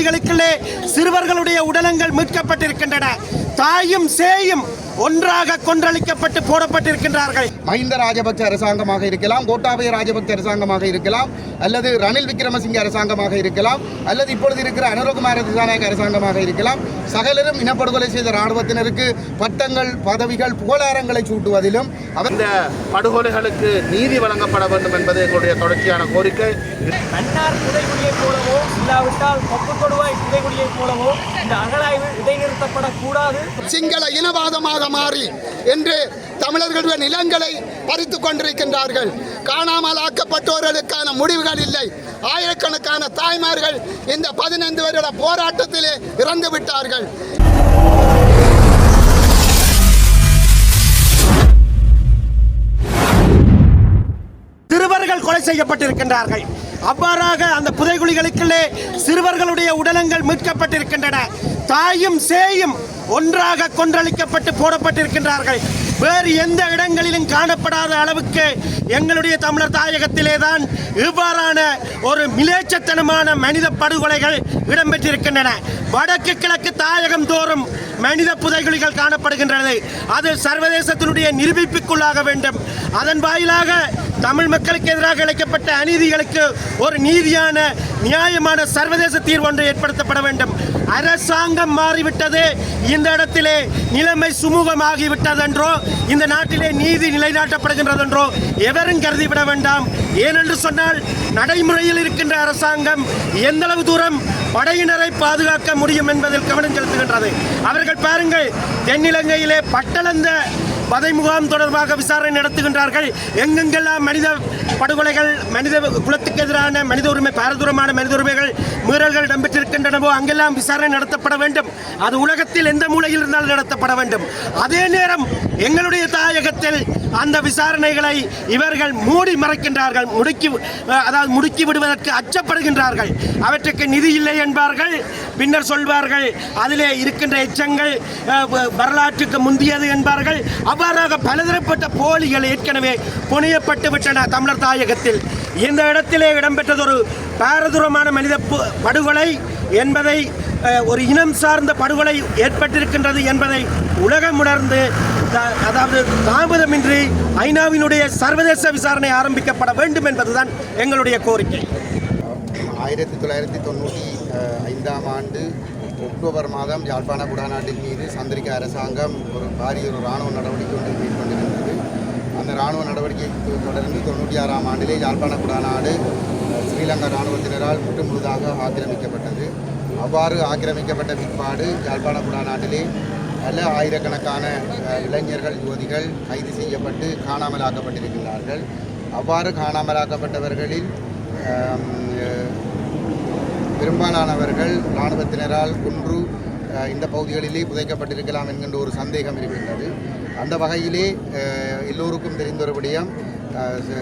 புதைகுழிகளுக்குள்ளே சிறுவர்களுடைய உடலங்கள் மீட்கப்பட்டிருக்கின்றன. தாயும் சேயும் ஒன்றாக கொன்றளிக்கப்பட்டு போடப்பட்டிருக்கின்றார்கள். மஹிந்த ராஜபக்ச அரசாங்கமாக இருக்கலாம், கோட்டாபய ராஜபக்ச அரசாங்கமாக இருக்கலாம், அல்லது ரணில் விக்ரமசிங்க அரசாங்கமாக இருக்கலாம், அல்லது இப்பொழுது இருக்கிற அனுரகுமார திசாநாயக்க அரசாங்கமாக இருக்கலாம். சகலரும் இனப்படுகொலை செய்த இராணுவத்தினருக்கு பட்டங்கள், பதவிகள், புகழாரங்களை சூட்டுவதிலும் இந்த படுகொலைகளுக்கு நீதி வழங்கப்பட வேண்டும் என்பது எங்களுடைய தொடர்ச்சியான கோரிக்கை. மன்னார் புதைகுழியைப் போலவோ இல்லாவிட்டால் கொப்புக்கொடுவாய் புதைகுழியைப் போலவோ இந்த அகழாய்வு இடைநிறுத்தப்படக்கூடாது. சிங்கள இனவாதமாக மாறி என்று தமிழர்களுடைய நிலங்களை பறித்துக் கொண்டிருக்கின்றார்கள். காணாமல் ஆக்கப்பட்டோர்களுக்கான முடிவுகள் இல்லை. ஆயிரக்கணக்கான தாய்மார்கள் இந்த 15 வருட போராட்டத்திலே இறந்து விட்டார்கள். சிறுவர்கள் கொலை செய்யப்பட்டிருக்கின்றார்கள். அவ்வாறாக அந்த புதைகுழிகளுக்குள்ளே சிறுவர்களுடைய உடலங்கள் மீட்கப்பட்டிருக்கின்றன. தாயும் சேயும் ஒன்றாக கொன்றளிக்கப்பட்டு போடப்பட்டிருக்கின்றார்கள். வேறு எந்த இடங்களிலும் காணப்படாத அளவுக்கு எங்களுடைய தமிழர் தாயகத்திலே தான் இவ்வாறான ஒரு மிலேச்சத்தனமான மனித படுகொலைகள் இடம்பெற்றிருக்கின்றன. வடக்கு கிழக்கு தாயகம் தோறும் மனித புதைகுழிகள் காணப்படுகின்றது. அது சர்வதேசத்தினுடைய நிரூபிப்புக்குள்ளாக வேண்டும். அதன் வாயிலாக தமிழ் மக்களுக்கு எதிராக இழைக்கப்பட்ட அநீதிகளுக்கு ஒரு நீதியான நியாயமான சர்வதேச தீர்வு ஒன்று ஏற்படுத்தப்பட வேண்டும். அரசாங்கம் மாறிவிட்டது, இந்த இடத்திலே நிலைமை சுமூகமாகிவிட்டதென்றோ இந்த நாட்டிலே நீதி நிலைநாட்டப்படுகின்றதென்றோ எவரும் கருதிவிட வேண்டாம். ஏனென்று சொன்னால் நடைமுறையில் இருக்கின்ற அரசாங்கம் எந்தளவு தூரம் படையினரை பாதுகாக்க முடியும் என்பதில் கவனம் செலுத்துகின்றது. அவர்கள் பாருங்கள், தென்னிலங்கையிலே பட்டளந்த வதை முகாம் தொடர்பாக விசாரணை நடத்துகின்றார்கள். எங்கெங்கெல்லாம் மனித படுகொலைகள், மனித குலத்துக்கு எதிரான மனித உரிமை, பாரதூரமான மனித உரிமைகள் மீறல்கள் இடம்பெற்றிருக்கின்றனவோ அங்கெல்லாம் விசாரணை நடத்தப்பட வேண்டும். அது உலகத்தில் எந்த மூலையில் இருந்தாலும் நடத்தப்பட வேண்டும். அதே நேரம் எங்களுடைய தாயகத்தில் அந்த விசாரணைகளை இவர்கள் மூடி மறைக்கின்றார்கள். முடுக்கி விடுவதற்கு அச்சப்படுகின்றார்கள். அவற்றுக்கு நிதி இல்லை என்பார்கள். பின்னர் சொல்வார்கள் அதிலே இருக்கின்ற எச்சங்கள் வரலாற்றுக்கு முந்தியது என்பார்கள். அவ்வாறாக பலதரப்பட்ட போலிகள் ஏற்கனவே புனையப்பட்டு விட்டன தமிழர் தாயகத்தில். இந்த இடத்திலே இடம்பெற்றதொரு பாரதூரமான மனித படுகொலை என்பதை, ஒரு இனம் சார்ந்த படுகொலை ஏற்பட்டிருக்கின்றது என்பதை உலகம் உணர்ந்து, அதாவது தாமதமின்றி ஐநாவினுடைய சர்வதேச விசாரணை ஆரம்பிக்கப்பட வேண்டும் என்பதுதான் எங்களுடைய கோரிக்கை. 1995ஆம் ஆண்டு அக்டோபர் மாதம் யாழ்ப்பாண குடாநாட்டின் மீது சந்திரிகா அரசாங்கம் ஒரு பாரிய இராணுவ நடவடிக்கை ஒன்று மேற்கொண்டிருந்தது. அந்த இராணுவ நடவடிக்கையை தொடர்ந்து 96ஆம் ஆண்டிலே யாழ்ப்பாண குடாநாடு ஸ்ரீலங்கா இராணுவத்தினரால் முழுதாக ஆக்கிரமிக்கப்பட்டது. அவ்வாறு ஆக்கிரமிக்கப்பட்ட பிற்பாடு யாழ்ப்பாண குடாநாட்டிலே பல ஆயிரக்கணக்கான இளைஞர்கள், யுவதிகள் கைது செய்யப்பட்டு காணாமலாக்கப்பட்டிருக்கிறார்கள். அவ்வாறு காணாமலாக்கப்பட்டவர்களில் பெரும்பாலானவர்கள் இராணுவத்தினரால் கொன்று இந்த பகுதிகளிலே புதைக்கப்பட்டிருக்கலாம் என்கின்ற ஒரு சந்தேகம் இருக்கின்றது. அந்த வகையிலே எல்லோருக்கும் தெரிந்த ஒரு விடயம்,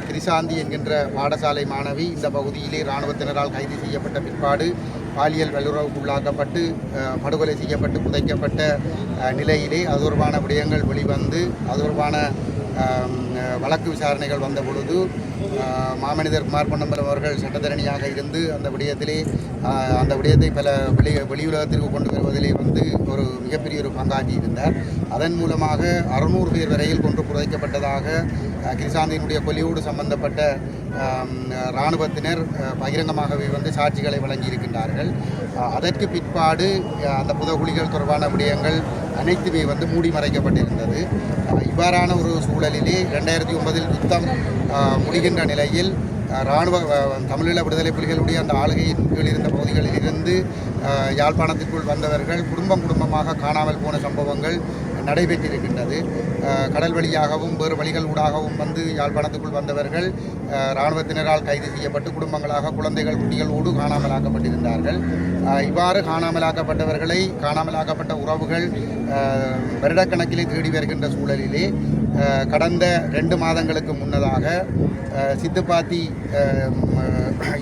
திரிசாந்தி என்கின்ற பாடசாலை மாணவி இந்த பகுதியிலே இராணுவத்தினரால் கைது செய்யப்பட்ட பிற்பாடு பாலியல் வல்லுறவுக்குள்ளாக்கப்பட்டு படுகொலை செய்யப்பட்டு புதைக்கப்பட்ட நிலையிலே அது தொடர்பான விடயங்கள் வெளிவந்து அது தொடர்பான வழக்கு விசாரணைகள் வந்த பொழுது மாமனிதர் குமார் பொன்னம்பலம் அவர்கள் சட்டத்தரணியாக இருந்து அந்த விடயத்தை பல வெளியுலகத்திற்கு கொண்டு வருவதிலே ஒரு மிகப்பெரிய ஒரு பங்காற்றி இருந்தார். அதன் மூலமாக 600 பேர் வரையில் கொன்று புதைக்கப்பட்டதாக கிரிசாந்தியினுடைய கொலையோடு சம்பந்தப்பட்ட இராணுவத்தினர் பகிரங்கமாகவே சாட்சிகளை வழங்கியிருக்கின்றார்கள். அதற்கு பிற்பாடு அந்த புதைகுழிகள் தொடர்பான விடயங்கள் அனைத்துமே மூடி மறைக்கப்பட்டிருந்தது. இவ்வாறான ஒரு சூழலிலே 2009 யுத்தம் முடிகின்ற நிலையில் தமிழீழ விடுதலை புலிகளுடைய அந்த ஆளுகையின் கீழ் இருந்த பகுதிகளில் இருந்து யாழ்ப்பாணத்திற்குள் வந்தவர்கள் குடும்பமாக காணாமல் போன சம்பவங்கள் நடைபெற்றிருக்கின்றது. கடல் வழியாகவும் வேறு வழிகள் ஊடாகவும் யாழ்ப்பாணத்துக்குள் வந்தவர்கள் இராணுவத்தினரால் கைது செய்யப்பட்டு குடும்பங்களாக குழந்தைகள், குட்டிகளோடு காணாமலாக்கப்பட்டிருந்தார்கள். இவ்வாறு காணாமலாக்கப்பட்டவர்களை, காணாமலாக்கப்பட்ட உறவுகள் வருடக்கணக்கிலே தேடி வருகின்ற சூழலிலே கடந்த 2 மாதங்களுக்கு முன்னதாக சித்துப்பாத்தி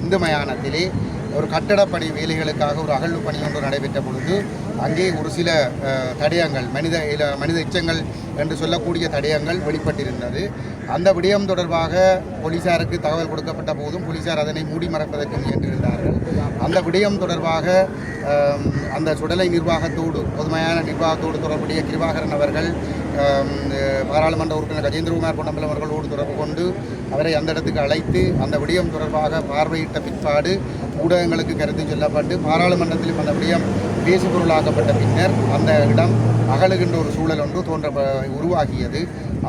இந்து மயானத்திலே ஒரு கட்டடப்பணி வேலைகளுக்காக ஒரு அகழ்வு பணி ஒன்று நடைபெற்ற பொழுது அங்கே ஒரு சில தடயங்கள் மனித எச்சங்கள் என்று சொல்லக்கூடிய தடயங்கள் வெளிப்பட்டிருந்தது. அந்த விடயம் தொடர்பாக போலீசாருக்கு தகவல் கொடுக்கப்பட்ட போதும் போலீசார் அதனை மூடி மறைப்பதற்கு முயன்றிருந்தார்கள். அந்த விடயம் தொடர்பாக அந்த சுடலை நிர்வாகத்தோடு பொதுமையான நிர்வாகத்தோடு தொடர்புடைய கிருபாகரன் அவர்கள் பாராளுமன்ற உறுப்பினர் கஜேந்திரகுமார் பொன்னம்பலம் அவர்களோடு தொடர்பு கொண்டு அவரை அந்த இடத்துக்கு அழைத்து அந்த விடயம் தொடர்பாக பார்வையிட்ட பிற்பாடு ஊடகங்களுக்கு கருத்து சொல்லப்பட்டு பாராளுமன்றத்திலும் அந்த விடயம் பேசுபொருளாக்கப்பட்ட பின்னர் அந்த இடம் அகலுகின்ற ஒரு சூழல் ஒன்று உருவாகியது.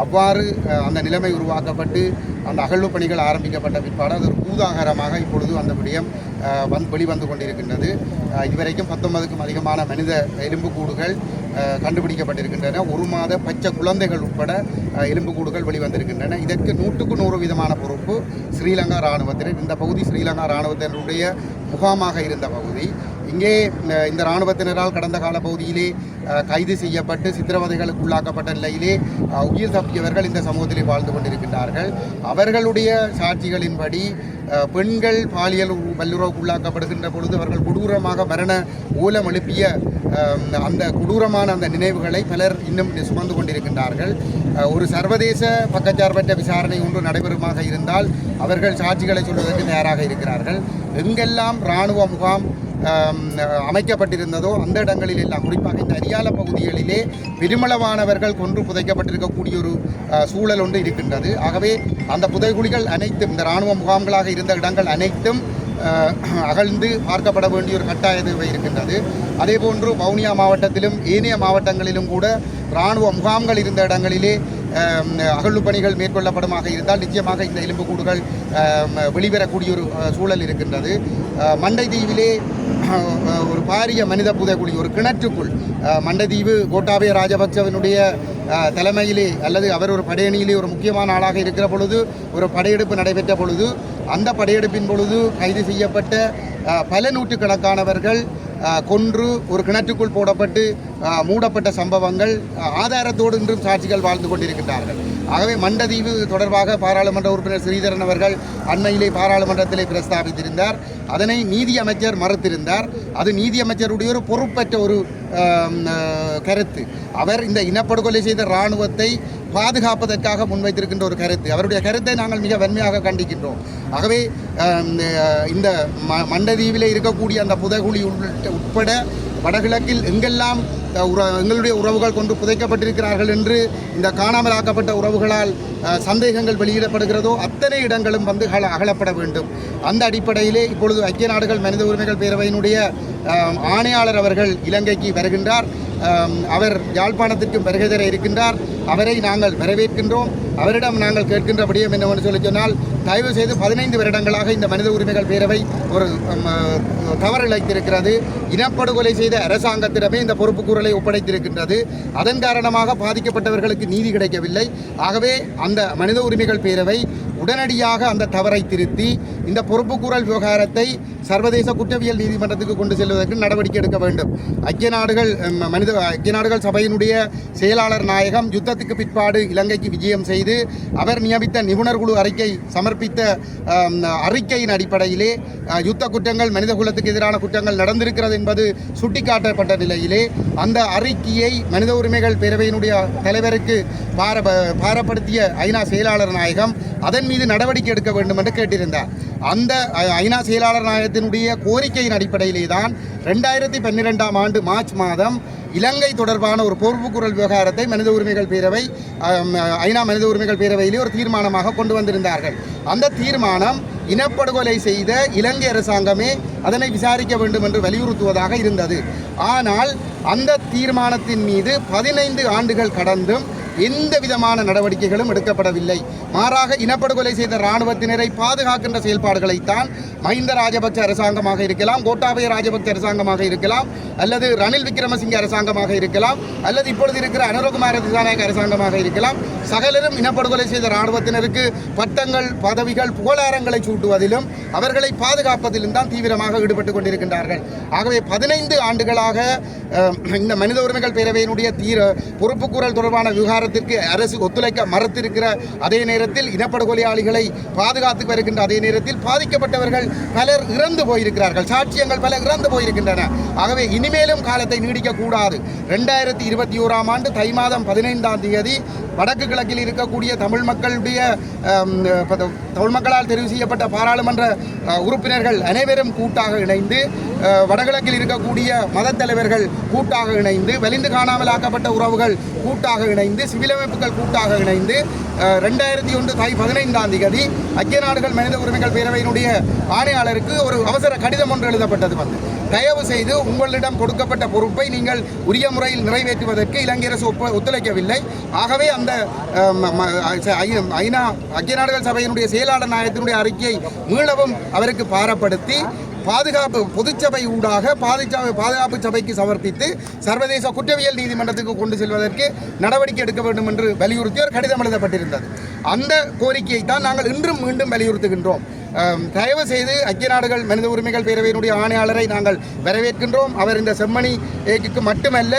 அவ்வாறு அந்த நிலைமை உருவாக்கப்பட்டு அந்த அகழ்வு பணிகள் ஆரம்பிக்கப்பட்ட பிற்பாடு அது ஒரு பூதாகரமாக இப்பொழுது அந்த விடயம் வெளிவந்து கொண்டிருக்கின்றது. இதுவரைக்கும் 19க்கும் அதிகமான மனித எலும்புக்கூடுகள் கண்டுபிடிக்கப்பட்டிருக்கின்றன. 1 மாத பச்சை குழந்தைகள் உட்பட எலும்புக்கூடுகள் வெளிவந்திருக்கின்றன. இதற்கு 100% பொறுப்பு ஸ்ரீலங்கா இராணுவத்தினர். இந்த பகுதி ஸ்ரீலங்கா இராணுவத்தினருடைய முகாமாக இருந்த பகுதி. இங்கே இந்த இராணுவத்தினரால் கடந்த கால பகுதியிலே கைது செய்யப்பட்டு சித்திரவதைகளுக்கு உள்ளாக்கப்பட்ட நிலையிலே உயிர் தப்பியவர்கள் இந்த சமூகத்திலே வாழ்ந்து கொண்டிருக்கின்றார்கள். அவர்களுடைய சாட்சிகளின்படி பெண்கள் பாலியல் வல்லுறவுக்கு உள்ளாக்கப்படுகின்ற பொழுது அவர்கள் கொடூரமாக மரண ஓலம் எழுப்பிய அந்த கொடூரமான அந்த நினைவுகளை பலர் இன்னும் சுமந்து கொண்டிருக்கின்றார்கள். ஒரு சர்வதேச பக்கச்சார்பற்ற விசாரணை ஒன்று நடைபெறுமாக இருந்தால் அவர்கள் சாட்சிகளை சொல்வதற்கு தயாராக இருக்கிறார்கள். எங்கெல்லாம் இராணுவ முகாம் அமைக்கப்பட்டிருந்ததோ அந்த இடங்களில் எல்லாம் குறிப்பாக இந்த அரியால பகுதிகளிலே பெருமளவானவர்கள் கொன்று புதைக்கப்பட்டிருக்கக்கூடிய ஒரு சூழல் ஒன்று இருக்கின்றது. ஆகவே அந்த புதைகுழிகள் அனைத்தும் இந்த இராணுவ முகாம்களாக இருந்த இடங்கள் அனைத்தும் அகழ்ந்து பார்க்கப்பட வேண்டிய ஒரு கட்டாய தேவை இருக்கின்றது. அதேபோன்று வவுனியா மாவட்டத்திலும் ஏனைய மாவட்டங்களிலும் கூட இராணுவ முகாம்கள் இருந்த இடங்களிலே அகழ்வு பணிகள் மேற்கொள்ளப்படுமாக இருந்தால் நிச்சயமாக இந்த எலும்புக்கூடுகள் வெளிவரக்கூடிய ஒரு சூழல் இருக்கின்றது. மண்டைதீவிலே ஒரு பாரிய மனித புதைக்குழி ஒரு கிணற்றுக்குள் மண்டைதீவு கோட்டாபய ராஜபக்சவினுடைய தலைமையிலே அல்லது அவர் ஒரு படையணியிலே ஒரு முக்கியமான ஆளாக இருக்கிற பொழுது ஒரு படையெடுப்பு நடைபெற்ற பொழுது அந்த படையெடுப்பின் பொழுது கைது செய்யப்பட்ட பல நூற்றுக்கணக்கானவர்கள் கொன்று ஒரு கிணற்றுக்குள் போடப்பட்டு மூடப்பட்ட சம்பவங்கள் ஆதாரத்தோடு இன்றும் சாட்சிகள் வாழ்ந்து கொண்டிருக்கின்றார்கள். ஆகவே மண்டதீவு தொடர்பாக பாராளுமன்ற உறுப்பினர் ஸ்ரீதரன் அவர்கள் அண்மையிலே பாராளுமன்றத்திலே பிரஸ்தாபித்திருந்தார். அதனை நீதி அமைச்சர் மறுத்திருந்தார். அது நீதி அமைச்சருடைய ஒரு பொறுப்பற்ற ஒரு கருத்து. அவர் இந்த இனப்படுகொலை செய்த இராணுவத்தை பாதுகாப்பதற்காக முன்வைத்திருக்கின்ற ஒரு கருத்து. அவருடைய கருத்தை நாங்கள் மிக வன்மையாக கண்டிக்கின்றோம். ஆகவே இந்த மண்டதீவிலே இருக்கக்கூடிய அந்த புதைகுழி உட்பட வடகிழக்கில் எங்கெல்லாம் எங்களுடைய உறவுகள் கொண்டு புதைக்கப்பட்டிருக்கிறார்கள் என்று இந்த காணாமலாக்கப்பட்ட உறவுகளால் சந்தேகங்கள் வெளியிடப்படுகிறதோ அத்தனை இடங்களும் வந்து அகலப்பட வேண்டும். அந்த அடிப்படையிலே இப்பொழுது ஐக்கிய நாடுகள் மனித உரிமைகள் பேரவையினுடைய ஆணையாளர் அவர்கள் இலங்கைக்கு வருகின்றார். அவர் யாழ்ப்பாணத்திற்கு வருகை தர இருக்கின்றார். அவரை நாங்கள் வரவேற்கின்றோம். அவரிடம் நாங்கள் கேட்கின்ற விடயம் என்னவென்று சொன்னால் தயவு செய்து 15 வருடங்களாக இந்த மனித உரிமைகள் பேரவை ஒரு தவறு இழைத்திருக்கிறது. இனப்படுகொலை செய்த அரசாங்கத்திடமே இந்த பொறுப்புக்கூறலை ஒப்படைத்திருக்கின்றது. அதன் காரணமாக பாதிக்கப்பட்டவர்களுக்கு நீதி கிடைக்கவில்லை. ஆகவே அந்த மனித உரிமைகள் பேரவை உடனடியாக அந்த தவறை திருத்தி இந்த பொறுப்புக்கூறல் விவகாரத்தை சர்வதேச குற்றவியல் நீதிமன்றத்துக்கு கொண்டு செல்வதற்கு நடவடிக்கை எடுக்க வேண்டும். ஐக்கிய நாடுகள் சபையினுடைய செயலாளர் நாயகம் யுத்தத்துக்கு பிற்பாடு இலங்கைக்கு விஜயம் செய்து அவர் நியமித்த நிபுணர் குழு அறிக்கை சமர்ப்பித்த அறிக்கையின் அடிப்படையிலே யுத்த குற்றங்கள் மனித குலத்துக்கு எதிரான குற்றங்கள் நடந்திருக்கிறது என்பது சுட்டிக்காட்டப்பட்ட நிலையிலே அந்த அறிக்கையை மனித உரிமைகள் பேரவையினுடைய தலைவருக்கு பாரப்படுத்திய ஐநா செயலாளர் நாயகம் அதன் மீது நடவடிக்கை எடுக்க வேண்டும் என்று கேட்டிருந்தார். அந்த ஐநா செயலாளர் நாயகத்தினுடைய கோரிக்கையின் அடிப்படையிலே தான் 2012ஆம் ஆண்டு மார்ச் மாதம் இலங்கை தொடர்பான ஒரு பொறுப்புக்கூறல் விவகாரத்தை மனித உரிமைகள் பேரவை ஐநா மனித உரிமைகள் பேரவையிலே ஒரு தீர்மானமாக கொண்டு வந்திருந்தார்கள். அந்த தீர்மானம் இனப்படுகொலை செய்த இலங்கை அரசாங்கமே அதனை விசாரிக்க வேண்டும் என்று வலியுறுத்துவதாக இருந்தது. ஆனால் அந்த தீர்மானத்தின் மீது 15 ஆண்டுகள் கடந்தும் எந்த விதமான நடவடிக்கைகளும் எடுக்கப்படவில்லை. மாறாக இனப்படுகொலை செய்த இராணுவத்தினரை பாதுகாக்கின்ற செயல்பாடுகளைத்தான் மஹிந்த ராஜபக்ச அரசாங்கமாக இருக்கலாம், கோட்டாபய ராஜபக்ச அரசாங்கமாக இருக்கலாம், அல்லது ரணில் விக்ரமசிங்கே அரசாங்கமாக இருக்கலாம், அல்லது இப்பொழுது இருக்கிற அனுரகுமார திசாநாயக்க அரசாங்கமாக இருக்கலாம். சகலரும் இனப்படுகொலை செய்த இராணுவத்தினருக்கு பட்டங்கள், பதவிகள், புகழாரங்களை சூட்டுவதிலும் அவர்களை பாதுகாப்பதிலும் தான் தீவிரமாக ஈடுபட்டு கொண்டிருக்கின்றார்கள். ஆகவே 15 ஆண்டுகளாக இந்த மனித உரிமைகள் பேரவையினுடைய பொறுப்புக்கூறல் தொடர்பான விவகாரத்தை இராணுவத்திற்கு அரசு ஒத்துழைக்க மறுத்திருக்கிற அதே நேரத்தில் இனப்படுகொலையாளிகளை பாதுகாத்து வருகின்ற அதே நேரத்தில் பாதிக்கப்பட்டவர்கள் பலர் இறந்து போயிருக்கிறார்கள், சாட்சியங்கள் பல இறந்து போயிருக்கின்றன. ஆகவே இனிமேலும் காலத்தை நீடிக்கக்கூடாது. 2021 ஆண்டு தை மாதம் 15ஆம் தேதி வடக்கு கிழக்கில் இருக்கக்கூடிய தமிழ் மக்களால் தெரிவு செய்யப்பட்ட பாராளுமன்ற உறுப்பினர்கள் அனைவரும் கூட்டாக இணைந்து, வடகிழக்கில் இருக்கக்கூடிய மத தலைவர்கள் கூட்டாக இணைந்து, வெளிந்து காணாமல் ஆக்கப்பட்ட உறவுகள் கூட்டாக இணைந்து, சிவில் அமைப்புகள் கூட்டாக இணைந்து 2001 தை 15ஆம் தேதி ஐக்கிய நாடுகள் மனித உரிமைகள் பேரவையினுடைய ஆணையாளருக்கு ஒரு அவசர கடிதம் ஒன்று எழுதப்பட்டது. தயவு செய்து உங்களிடம் கொடுக்கப்பட்ட பொறுப்பை நீங்கள் உரிய முறையில் நிறைவேற்றுவதற்கு இலங்கை அரசு ஒத்துழைக்கவில்லை. ஆகவே அந்த ஐக்கிய நாடுகள் சபையினுடைய செயலாளர் நாயகத்தினுடைய அறிக்கையை மீளவும் அவருக்கு பாரப்படுத்தி பாதுகாப்பு பொதுச்சபை ஊடாக பாதுகாப்பு சபைக்கு சமர்ப்பித்து சர்வதேச குற்றவியல் நீதிமன்றத்துக்கு கொண்டு செல்வதற்கு நடவடிக்கை எடுக்க வேண்டும் என்று வலியுறுத்தி ஒரு கடிதம் எழுதப்பட்டிருந்தது. அந்த கோரிக்கையை தான் நாங்கள் இன்றும் மீண்டும் வலியுறுத்துகின்றோம். தயவு செய்து ஐக்கிய நாடுகள் மனித உரிமைகள் பேரவையினுடைய ஆணையாளரை நாங்கள் வரவேற்கின்றோம். அவர் இந்த செம்மணி ஏக்கு மட்டுமல்ல,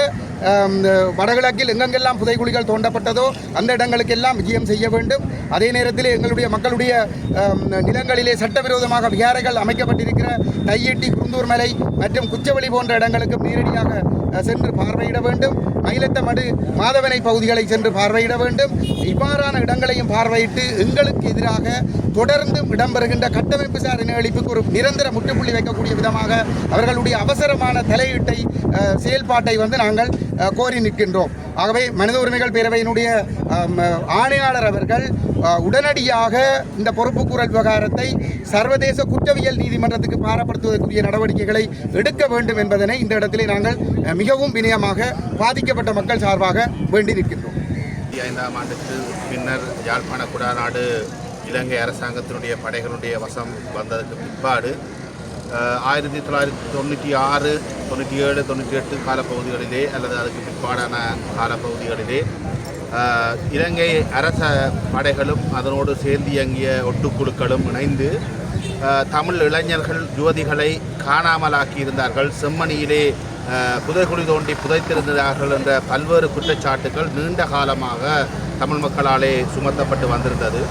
வடகிழக்கில் எங்கெங்கெல்லாம் புதைகுழிகள் தோண்டப்பட்டதோ அந்த இடங்களுக்கெல்லாம் விஜயம் செய்ய வேண்டும். அதே நேரத்தில் எங்களுடைய மக்களுடைய நிலங்களிலே சட்டவிரோதமாக விகாரைகள் அமைக்கப்பட்டிருக்கிற தையெட்டி, குருந்தூர் மலை மற்றும் குச்சவெளி போன்ற இடங்களுக்கு நேரடியாக சென்று பார்வையிட வேண்டும். மயிலத்தமடு, மாதவனை பகுதிகளை சென்று பார்வையிட வேண்டும். இவ்வாறான இடங்களையும் பார்வையிட்டு எங்களுக்கு எதிராக தொடர்ந்து இடம்பெறுகின்ற கட்டமைப்பு சார் இனஅழிப்புக்கு ஒரு நிரந்தர முற்றுப்புள்ளி வைக்கக்கூடிய விதமாக அவர்களுடைய அவசரமான தலையீட்டை செயல்பாட்டை நாங்கள் கோரி நிற்கின்றோம். ஆகவே மனித உரிமைகள் பேரவையினுடைய ஆணையாளர் அவர்கள் உடனடியாக இந்த பொறுப்புக்கூறல் விவகாரத்தை சர்வதேச குற்றவியல் நீதிமன்றத்துக்கு பாரப்படுத்துவதற்குரிய நடவடிக்கைகளை எடுக்க வேண்டும் என்பதனை இந்த இடத்திலே நாங்கள் மிகவும் வினயமாக பாதிக்கப்பட்ட மக்கள் சார்பாக வேண்டி நிற்கின்றோம். 5ஆம் ஆண்டுக்கு பின்னர் யாழ்ப்பாண குடாநாடு இலங்கை அரசாங்கத்தினுடைய படைகளுடைய வசம் வந்ததற்கு பிற்பாடு 1996, 97, 98 காலப்பகுதிகளிலே அல்லது அதுக்கு பிற்பாடான காலப்பகுதிகளிலே இலங்கை அரச படைகளும் அதனோடு சேர்ந்து இயங்கிய ஒட்டுக்குழுக்களும் இணைந்து தமிழ் இளைஞர்கள், யுவதிகளை காணாமலாக்கி இருந்தார்கள், செம்மணியிலே புதைகுழி தோண்டி புதைத்திருந்தார்கள் என்ற பல்வேறு குற்றச்சாட்டுகள் நீண்ட காலமாக தமிழ் மக்களாலே சுமத்தப்பட்டு வந்திருந்தது.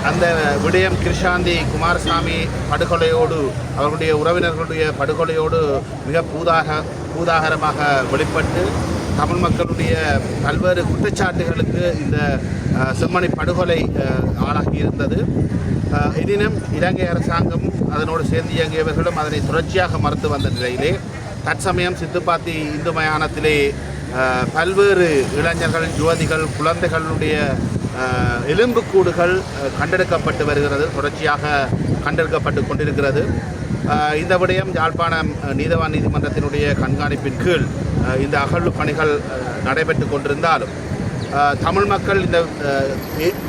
அந்த விடயம் கிருஷாந்தி குமாரசாமி படுகொலையோடு, அவர்களுடைய உறவினர்களுடைய படுகொலையோடு மிக பூதாகரமாக வெளிப்பட்டு தமிழ் மக்களுடைய பல்வேறு குற்றச்சாட்டுகளுக்கு இந்த செம்மணி படுகொலை ஆளாகி இருந்தது. எனினும் இலங்கை அரசாங்கம் அதனோடு சேர்ந்து இயங்கியவர்களும் அதனை தொடர்ச்சியாக மறுத்து வந்த நிலையிலே தற்சமயம் சித்துப்பாத்தி இந்து மயானத்திலே பல்வேறு இளைஞர்கள், யுவதிகள், குழந்தைகளுடைய எலும்புக்கூடுகள் கண்டெடுக்கப்பட்டு வருகிறது, தொடர்ச்சியாக கண்டெடுக்கப்பட்டு கொண்டிருக்கிறது. இந்த விடயம் யாழ்ப்பாணம் நீதவான் நீதிமன்றத்தினுடைய கண்காணிப்பின் கீழ் இந்த அகழ்வு பணிகள் நடைபெற்று கொண்டிருந்தாலும் தமிழ் மக்கள் இந்த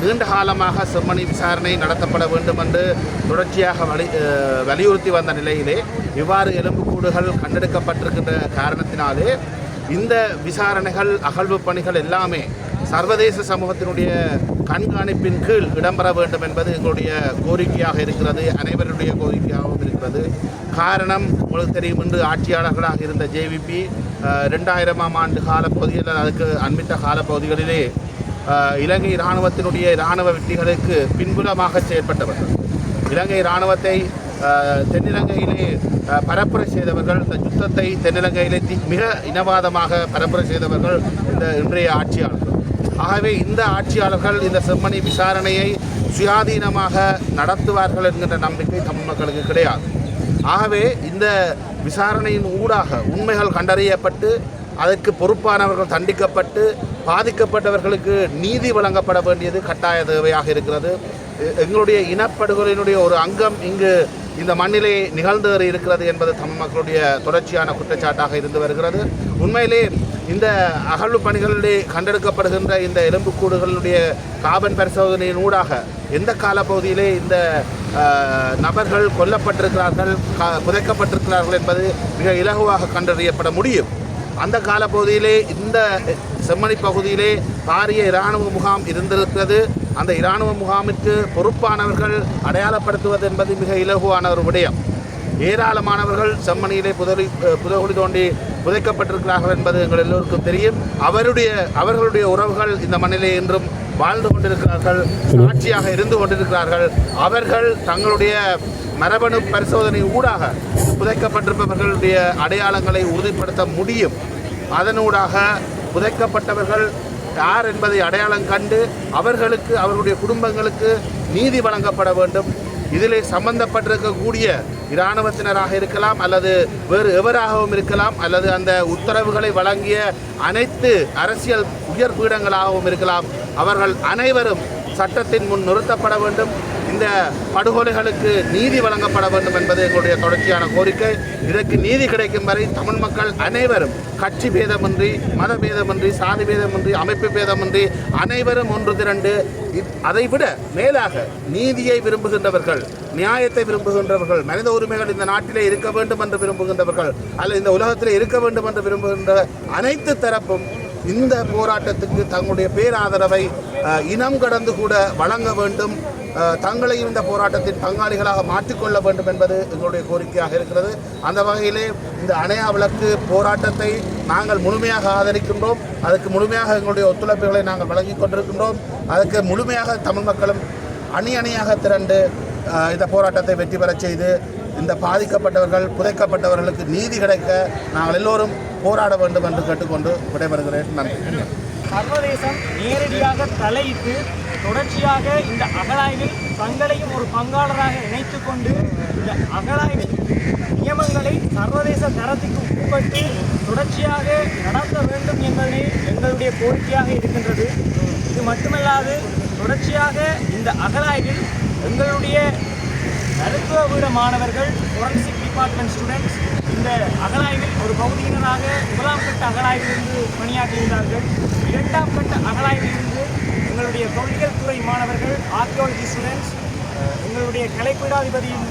நீண்ட காலமாக செம்மணி விசாரணை நடத்தப்பட வேண்டும் என்று தொடர்ச்சியாக வலியுறுத்தி வந்த நிலையிலே இவ்வாறு எலும்புக்கூடுகள் கண்டெடுக்கப்பட்டிருக்கின்ற காரணத்தினாலே இந்த விசாரணைகள், அகழ்வு பணிகள் எல்லாமே சர்வதேச சமூகத்தினுடைய கண்காணிப்பின் கீழ் இடம்பெற வேண்டும் என்பது எங்களுடைய கோரிக்கையாக இருக்கிறது, அனைவருடைய கோரிக்கையாகவும் இருக்கிறது. காரணம் உங்களுக்கு தெரியும், இன்று ஆட்சியாளர்களாக இருந்த ஜேவிபி 2000ஆம் ஆண்டு காலப்பகுதியில், அதுக்கு அண்மித்த காலப்பகுதிகளிலே இலங்கை இராணுவத்தினுடைய இராணுவ வெற்றிகளுக்கு பின்புலமாக செயற்பட்டவர்கள். இலங்கை இராணுவத்தை தென்னிலங்கையிலே பரப்புரை செய்தவர்கள், இந்த யுத்தத்தை தென்னிலங்கையிலே மிக இனவாதமாக பரப்புரை செய்தவர்கள் இந்த இன்றைய ஆட்சியாளர்கள். ஆகவே இந்த ஆட்சியாளர்கள் இந்த செம்மணி விசாரணையை சுயாதீனமாக நடத்துவார்கள் என்கின்ற நம்பிக்கை தமிழ் மக்களுக்கு கிடையாது. ஆகவே இந்த விசாரணையின் ஊடாக உண்மைகள் கண்டறியப்பட்டு அதற்கு பொறுப்பானவர்கள் தண்டிக்கப்பட்டு பாதிக்கப்பட்டவர்களுக்கு நீதி வழங்கப்பட வேண்டியது கட்டாய தேவையாக இருக்கிறது. எங்களுடைய இனப்படுகொலையினுடைய ஒரு அங்கம் இங்கு இந்த மண்ணிலே நிகழ்ந்து இருக்கிறது என்பது தமிழ் மக்களுடைய தொடர்ச்சியான குற்றச்சாட்டாக இருந்து வருகிறது. உண்மையிலே இந்த அகழ்வு பணிகளிலே கண்டெடுக்கப்படுகின்ற இந்த எலும்புக்கூடுகளுடைய காபன் பரிசோதனையின் ஊடாக எந்த காலப்பகுதியிலே இந்த நபர்கள் கொல்லப்பட்டிருக்கிறார்கள், புதைக்கப்பட்டிருக்கிறார்கள் என்பது மிக இலகுவாக கண்டறியப்பட முடியும். அந்த காலப்பகுதியிலே இந்த செம்மணி பகுதியிலே பாரிய இராணுவ முகாம் இருந்திருக்கிறது. அந்த இராணுவ முகாமிற்கு பொறுப்பானவர்கள் அடையாளப்படுத்துவது என்பது மிக இலகுவான ஒரு விடயம். ஏராளமானவர்கள் செம்மணியிலே புதைகுழி தோண்டி புதைக்கப்பட்டிருக்கிறார்கள் என்பது எங்கள் எல்லோருக்கும் தெரியும். அவர்களுடைய உறவுகள் இந்த மண்ணிலே இன்றும் வாழ்ந்து கொண்டிருக்கிறார்கள், சாட்சியாக இருந்து கொண்டிருக்கிறார்கள். அவர்கள் தங்களுடைய மரபணு பரிசோதனை ஊடாக புதைக்கப்பட்டிருப்பவர்களுடைய அடையாளங்களை உறுதிப்படுத்த முடியும். அதனூடாக புதைக்கப்பட்டவர்கள் யார் என்பதை அடையாளம் கண்டு அவர்களுடைய குடும்பங்களுக்கு நீதி வழங்கப்பட வேண்டும். இதிலே சம்பந்தப்பட்டிருக்கக்கூடிய இராணுவத்தினராக இருக்கலாம், அல்லது வேறு எவராகவும் இருக்கலாம், அல்லது அந்த உத்தரவுகளை வழங்கிய அனைத்து அரசியல் உயர் பீடங்களாகவும் இருக்கலாம். அவர்கள் அனைவரும் சட்டத்தின் முன் நிறுத்தப்பட வேண்டும். இந்த படுகொலைகளுக்கு நீதி வழங்கப்பட வேண்டும் என்பது எங்களுடைய தொடர்ச்சியான கோரிக்கை. இதற்கு நீதி கிடைக்கும் வரை தமிழ் மக்கள் அனைவரும் கட்சி பேதமின்றி, மத பேதமின்றி, சாதி பேதமின்றி, அமைப்பு பேதமின்றி அனைவரும் ஒன்று திரண்டு அதைவிட மேலாக நீதியை விரும்புகின்றவர்கள், நியாயத்தை விரும்புகின்றவர்கள், மனித உரிமைகள் இந்த நாட்டிலே இருக்க வேண்டும் என்று விரும்புகின்றவர்கள், அல்லது இந்த உலகத்திலே இருக்க வேண்டும் என்று விரும்புகின்ற அனைத்து தரப்பும் இந்த போராட்டத்துக்கு தங்களுடைய பேராதரவை இனம் கடந்து கூட வழங்க வேண்டும். தங்களையும் இந்த போராட்டத்தின் பங்காளிகளாக மாற்றிக்கொள்ள வேண்டும் என்பது எங்களுடைய கோரிக்கையாக இருக்கிறது. அந்த வகையிலே இந்த அணையா விளக்கு போராட்டத்தை நாங்கள் முழுமையாக ஆதரிக்கின்றோம். அதுக்கு முழுமையாக எங்களுடைய ஒத்துழைப்புகளை நாங்கள் வழங்கி கொண்டிருக்கின்றோம். அதுக்கு முழுமையாக தமிழ் மக்களும் அணியாக திரண்டு இந்த போராட்டத்தை வெற்றி பெறச் செய்து இந்த பாதிக்கப்பட்டவர்கள், புதைக்கப்பட்டவர்களுக்கு நீதி கிடைக்க நாங்கள் எல்லோரும் போராட வேண்டும் என்று கேட்டுக்கொண்டு விடைபெறுகிறேன். நன்றி. சர்வதேசம் நேரடியாக தலையிட்டு தொடர்ச்சியாக இந்த அகழாய்வில் தங்களையும் ஒரு பங்காளராக இணைத்துக் கொண்டு இந்த அகழாய்வில் நியமங்களை சர்வதேச தரத்துக்கு உட்பட்டு தொடர்ச்சியாக நடத்த வேண்டும் என்பதே எங்களுடைய கோரிக்கையாக இருக்கின்றது. இது மட்டுமல்லாது தொடர்ச்சியாக இந்த அகழாய்வில் எங்களுடைய மருத்துவ வீட மாணவர்கள், ஃபோரன்சிக் டிபார்ட்மெண்ட் ஸ்டூடெண்ட்ஸ் இந்த அகழாய்வில் ஒரு பகுதியினராக முதலாம் கட்ட அகழாய்விலிருந்து பணியாற்றியிருந்தார்கள். இரண்டாம் கட்ட அகழாய்விலிருந்து எங்களுடைய தொல்லியல் துறை மாணவர்கள், ஆர்கியாலஜி ஸ்டூடெண்ட்ஸ் எங்களுடைய கலைப்பீடாதிபதியின்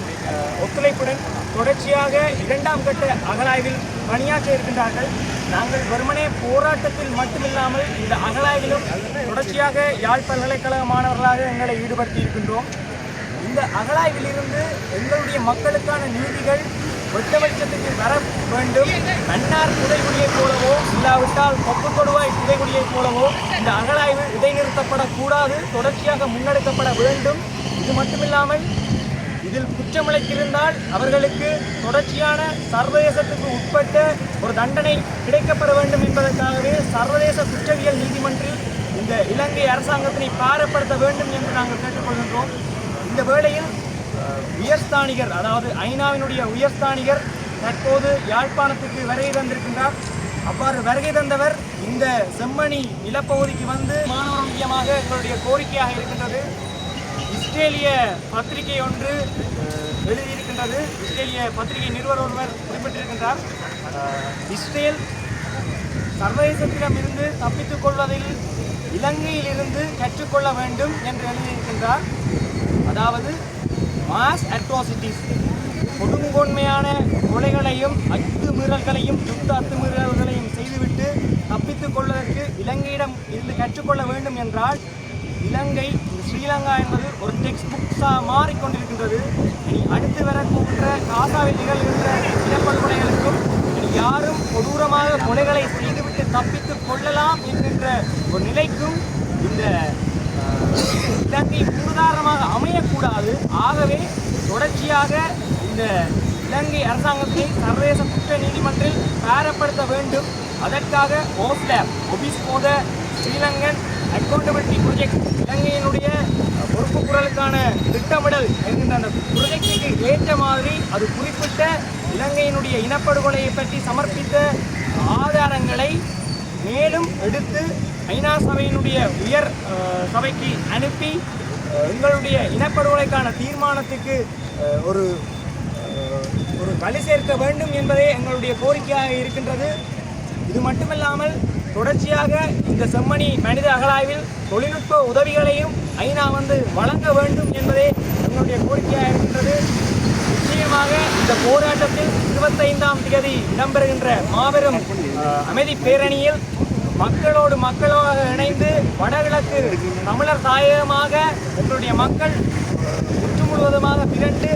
ஒத்துழைப்புடன் தொடர்ச்சியாக இரண்டாம் கட்ட அகழாய்வில் பணியாற்ற இருக்கின்றார்கள். நாங்கள் வெறுமனே போராட்டத்தில் மட்டுமில்லாமல் இந்த அகழாய்விலும் தொடர்ச்சியாக யாழ் பல்கலைக்கழக மாணவர்களாக எங்களை ஈடுபடுத்தி இருக்கின்றோம். இந்த அகழாய்விலிருந்து எங்களுடைய மக்களுக்கான நீதிகள் வெட்ட வெளிச்சத்துக்கு வர வேண்டும். மன்னார் புதைகுழியைப் போலவோ இல்லாவிட்டால் கொப்பு கொடுவாய் புதைகுழியைப் போலவோ இந்த அகழாய்வு இடைநிறுத்தப்படக்கூடாது, தொடர்ச்சியாக முன்னெடுக்கப்பட வேண்டும். இது மட்டுமில்லாமல் இதில் குற்றமிழைத்திருந்தால் அவர்களுக்கு தொடர்ச்சியான சர்வதேசத்துக்கு உட்பட்ட ஒரு தண்டனை கிடைக்கப்பட வேண்டும் என்பதற்காகவே சர்வதேச குற்றவியல் நீதிமன்றில் இந்த இலங்கை அரசாங்கத்தினை பாரப்படுத்த வேண்டும் என்று நாங்கள் கேட்டுக்கொள்கின்றோம். இந்த வேளையில் உயர்ஸ்தானிகர், அதாவது ஐநாவினுடைய உயர்ஸ்தானிகர் தற்போது யாழ்ப்பாணத்துக்கு வருகை தந்திருக்கின்றார். அவ்வாறு வருகை தந்தவர் இந்த செம்மணி நிலப்பகுதிக்கு வந்து மாணவர் முக்கியமாக எங்களுடைய கோரிக்கையாக இருக்கின்றது. இஸ்ரேலிய பத்திரிகை ஒன்று எழுதியிருக்கின்றது. இஸ்ரேலிய பத்திரிகை நிறுவனர் ஒருவர் குறிப்பிட்டிருக்கின்றார், இஸ்ரேல் சர்வதேசத்திடமிருந்து தப்பித்துக் கொள்வதில் இலங்கையிலிருந்து கற்றுக்கொள்ள வேண்டும் என்று எழுதியிருக்கின்றார். அதாவது மாஸ் அட்ராசிட்டிஸ், கொடுங்கோன்மையான கொலைகளையும் அத்துமீறல்களையும் யுத்த அத்துமீறல்களையும் செய்துவிட்டு தப்பித்துக் கொள்வதற்கு இலங்கையிடம் இருந்து கற்றுக்கொள்ள வேண்டும் என்றால் இலங்கை, ஸ்ரீலங்கா என்பது ஒரு டெக்ஸ்ட் புக்ஸாக மாறிக்கொண்டிருக்கின்றது. இனி அடுத்து வரப்போகின்ற காசாவில் நிகழ்கின்ற இனப்படுகொலைகளுக்கும் யாரும் கொடூரமாக கொலைகளை செய்துவிட்டு தப்பித்துக் கொள்ளலாம் என்கின்ற ஒரு நிலைக்கும் இந்த இலங்கை முன்னுதாரணமாக அமையக்கூடாது. ஆகவே தொடர்ச்சியாக இந்த இலங்கை அரசாங்கத்தை சர்வதேச குற்ற நீதிமன்றில் பாரப்படுத்த வேண்டும். அதற்காக OFLAP, Office for the Sri Lankan accountability project, இலங்கையினுடைய பொறுப்பு குரலுக்கான திட்டமிடல் என்கின்ற அந்த ப்ரொஜெக்டுக்கு ஏற்ற மாதிரி அது குறிப்பிட்ட இலங்கையினுடைய இனப்படுகொலையை பற்றி சமர்ப்பித்த ஆதாரங்களை மேலும் எடுத்து ஐநா சபையினுடைய உயர் சபைக்கு அனுப்பி எங்களுடைய இனப்படுகொலைக்கான தீர்மானத்துக்கு ஒரு வலு சேர்க்க வேண்டும் என்பதே எங்களுடைய கோரிக்கையாக இருக்கின்றது. இது மட்டுமல்லாமல் தொடர்ச்சியாக இந்த செம்மணி மனித அகழாய்வில் தொழில்நுட்ப உதவிகளையும் ஐநா வழங்க வேண்டும் என்பதே எங்களுடைய கோரிக்கையாக இருக்கின்றது. நிச்சயமாக இந்த போராட்டத்தில் 25ஆம் தேதி இடம்பெறுகின்ற மாபெரும் அமைதி பேரணியில் மக்களோடு மக்களாக இணைந்து வடகிழக்கு தமிழர் தாயகமாக எங்களுடைய மக்கள் முற்று முழுவதுமாக திரண்டு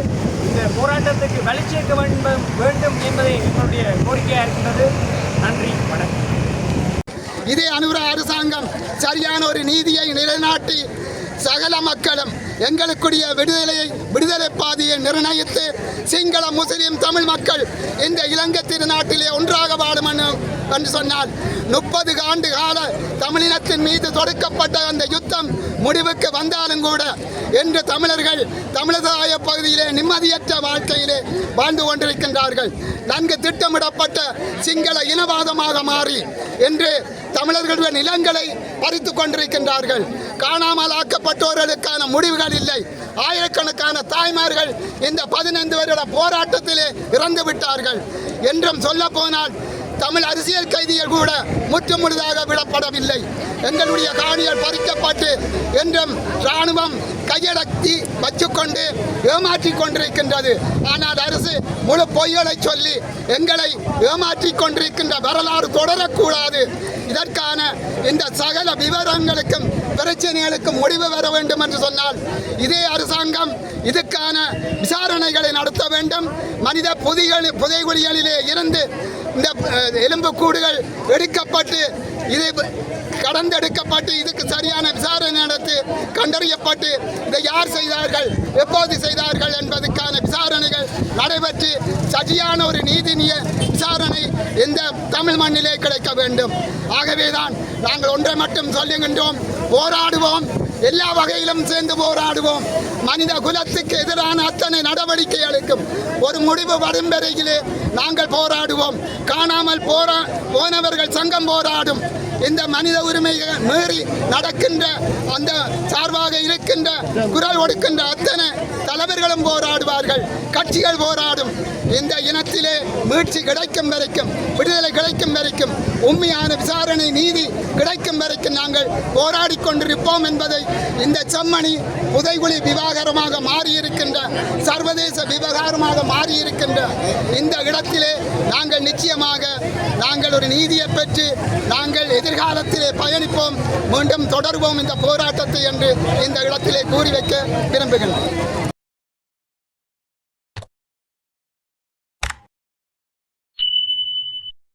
இந்த போராட்டத்துக்கு வலு சேர்க்க வேண்டும் என்பதே எங்களுடைய கோரிக்கையாக இருக்கின்றது. இதே அனுர அரசாங்கம் சரியான ஒரு நீதியை நிலைநாட்டி சகல மக்களும் எங்களுக்குரிய விடுதலை பாதையை நிர்ணயித்து சிங்கள முஸ்லிம் தமிழ் மக்கள் இந்த இலங்கை திருநாட்டிலே ஒன்றாக வாழும் என்று சொன்னால் 30 ஆண்டு கால தமிழினத்தின் மீது தொடுக்கப்பட்ட அந்த யுத்தம் முடிவுக்கு வந்தாலும் கூட என்று தமிழர்கள் தமிழதாய பகுதியிலே நிம்மதியற்ற வாழ்க்கையிலே வாழ்ந்து கொண்டிருக்கின்றார்கள். நன்கு திட்டமிடப்பட்ட சிங்கள இனவாதமாக மாறி என்று தமிழர்களுடைய நிலங்களை பறித்துக் கொண்டிருக்கின்றார்கள். காணாமல் ஆக்கப்பட்டவர்களுக்கான முடிவுகள் இல்லை. ஆயிரக்கணக்கான தாய்மார்கள் இந்த 15 வருட போராட்டத்திலே இறந்து விட்டார்கள். என்றும் சொல்ல போனால் தமிழ் அரசியல் கைதிகள் கூட முற்றுமுழுதாக விடப்படவில்லை. எங்களுடைய காணிகள் பறிக்கப்பட்டு என்றும் இராணுவம் கையடக்கி வச்சுக்கொண்டு ஏமாற்றிக் கொண்டிருக்கின்றது. ஆனால் அரசு முழு பொய்களை சொல்லி எங்களை ஏமாற்றிக் கொண்டிருக்கின்ற வரலாறு தொடரக்கூடாது. இதற்கான இந்த சகல விவரங்களுக்கும் பிரச்சனைகளுக்கும் முடிவு வர வேண்டும் என்று சொன்னால் இதே அரசாங்கம் இதுக்கான விசாரணைகளை நடத்த வேண்டும். மனித புதைகுழிகளிலே இருந்து இந்த எலும்புக்கூடுகள் எடுக்கப்பட்டு இது கடந்தெடுக்கப்பட்டு இதுக்கு சரியான விசாரணை நடத்தி கண்டறியப்பட்டு இதை யார் செய்தார்கள், எப்போது செய்தார்கள் என்பதற்கான விசாரணைகள் நடைபெற்று சரியான ஒரு நீதிநிய விசாரணை இந்த தமிழ் மண்ணிலே கிடைக்க வேண்டும். ஆகவேதான் நாங்கள் ஒன்றை மட்டும் சொல்லுகின்றோம், போராடுவோம், எல்லா வகையிலும் சேர்ந்து போராடுவோம். மனித குலத்துக்கு எதிரான அத்தனை நடவடிக்கைகளுக்கும் ஒரு முடிவு வரும் வரையிலே நாங்கள் போராடுவோம். காணாமல் போனவர்கள் சங்கம் போராடும். இந்த மனித உரிமையை மீறி நடக்கின்ற அந்த சார்பாக இருக்கின்ற குரல் கொடுக்கின்ற அத்தனை தலைவர்களும் போராடுவார்கள், கட்சிகள் போராடும். இந்த இனத்திலே மீட்சி கிடைக்கும் வரைக்கும், விடுதலை கிடைக்கும் வரைக்கும், உண்மையான விசாரணை நீதி கிடைக்கும் வரைக்கும் நாங்கள் போராடி கொண்டிருப்போம் என்பதை இந்த செம்மணி புதைகுழி விவகாரமாக மாறியிருக்கின்ற, சர்வதேச விவகாரமாக மாறியிருக்கின்ற இந்த இடத்திலே நாங்கள் நிச்சயமாக நாங்கள் ஒரு நீதியை பெற்று நாங்கள் எதிர்காலத்திலே பயணிப்போம், மீண்டும் தொடர்வோம் இந்த போராட்டத்தை என்று இந்த இடத்திலே கூறி வைக்க விரும்புகின்றோம்.